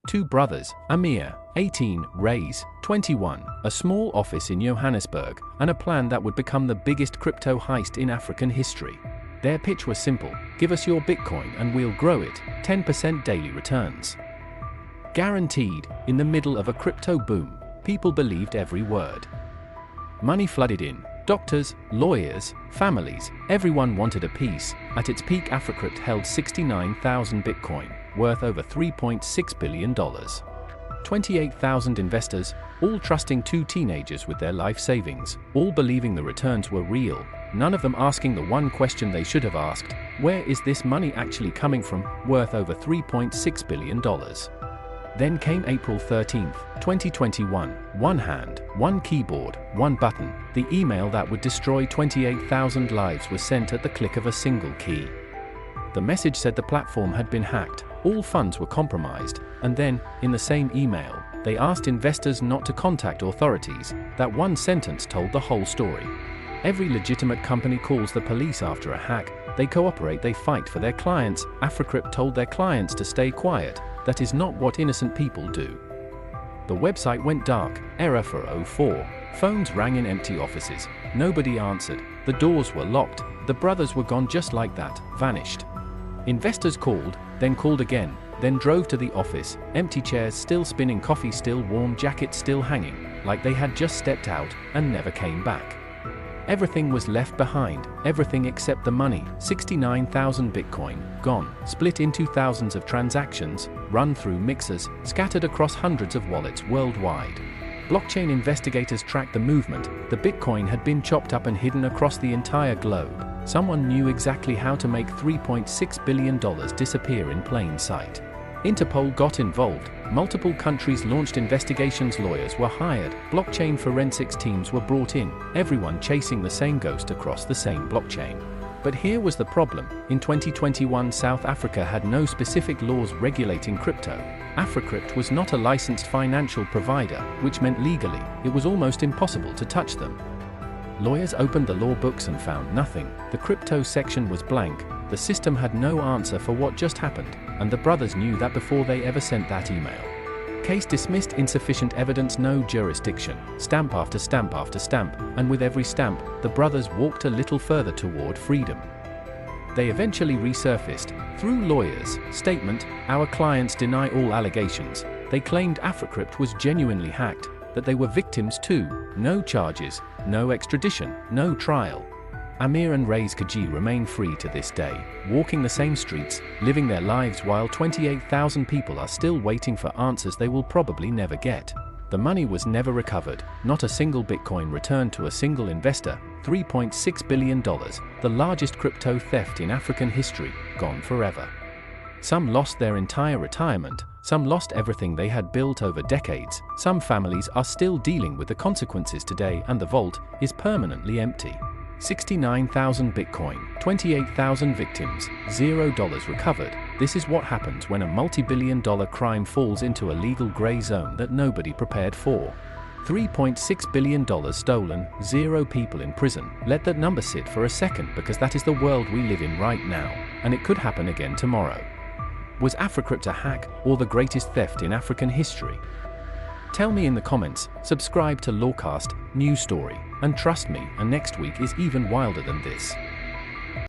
Two brothers, Amir, 18, Reis, 21, a small office in Johannesburg, and a plan that would become the biggest crypto heist in African history. Their pitch was simple: give us your Bitcoin and we'll grow it, 10% daily returns. Guaranteed. In the middle of a crypto boom, people believed every word. Money flooded in. Doctors, lawyers, families, everyone wanted a piece. At its peak, Africrypt held 69,000 Bitcoin, worth over $3.6 billion. 28,000 investors, all trusting two teenagers with their life savings, all believing the returns were real, none of them asking the one question they should have asked: where is this money actually coming from, worth over $3.6 billion? Then came April 13, 2021, one hand, one keyboard, one button. The email that would destroy 28,000 lives was sent at the click of a single key. The message said the platform had been hacked, all funds were compromised, and then, in the same email, they asked investors not to contact authorities. That one sentence told the whole story. Every legitimate company calls the police after a hack. They cooperate, they fight for their clients. Africrypt told their clients to stay quiet. That is not what innocent people do. The website went dark, error for 04. Phones rang in empty offices. Nobody answered. The doors were locked. The brothers were gone just like that, vanished. Investors called, then called again, then drove to the office. Empty chairs still spinning, coffee still warm, jackets still hanging, like they had just stepped out and never came back. Everything was left behind, everything except the money. 69,000 Bitcoin, gone, split into thousands of transactions, run through mixers, scattered across hundreds of wallets worldwide. Blockchain investigators tracked the movement. The Bitcoin had been chopped up and hidden across the entire globe. Someone knew exactly how to make $3.6 billion disappear in plain sight. Interpol got involved. Multiple countries launched investigations, lawyers were hired, blockchain forensics teams were brought in, everyone chasing the same ghost across the same blockchain. But here was the problem. In 2021, South Africa had no specific laws regulating crypto. Africrypt was not a licensed financial provider, which meant legally, it was almost impossible to touch them. Lawyers opened the law books and found nothing. The crypto section was blank. The system had no answer for what just happened, and the brothers knew that before they ever sent that email. Case dismissed, insufficient evidence, no jurisdiction, stamp after stamp after stamp, and with every stamp, the brothers walked a little further toward freedom. They eventually resurfaced. Through lawyers' statement, our clients deny all allegations. They claimed Africrypt was genuinely hacked, that they were victims too. No charges, no extradition, no trial. Amir and Reis Kaji remain free to this day, walking the same streets, living their lives, while 28,000 people are still waiting for answers they will probably never get. The money was never recovered, not a single Bitcoin returned to a single investor. $3.6 billion, the largest crypto theft in African history, gone forever. Some lost their entire retirement, some lost everything they had built over decades, some families are still dealing with the consequences today, and the vault is permanently empty. 69,000 Bitcoin, 28,000 victims, $0 recovered. This is what happens when a multi-billion-dollar crime falls into a legal gray zone that nobody prepared for. $3.6 billion stolen, 0 people in prison. Let that number sit for a second, because that is the world we live in right now, and it could happen again tomorrow. Was Africrypt a hack, or the greatest theft in African history? Tell me in the comments. Subscribe to LoreCast, News Story, and trust me, and next week is even wilder than this.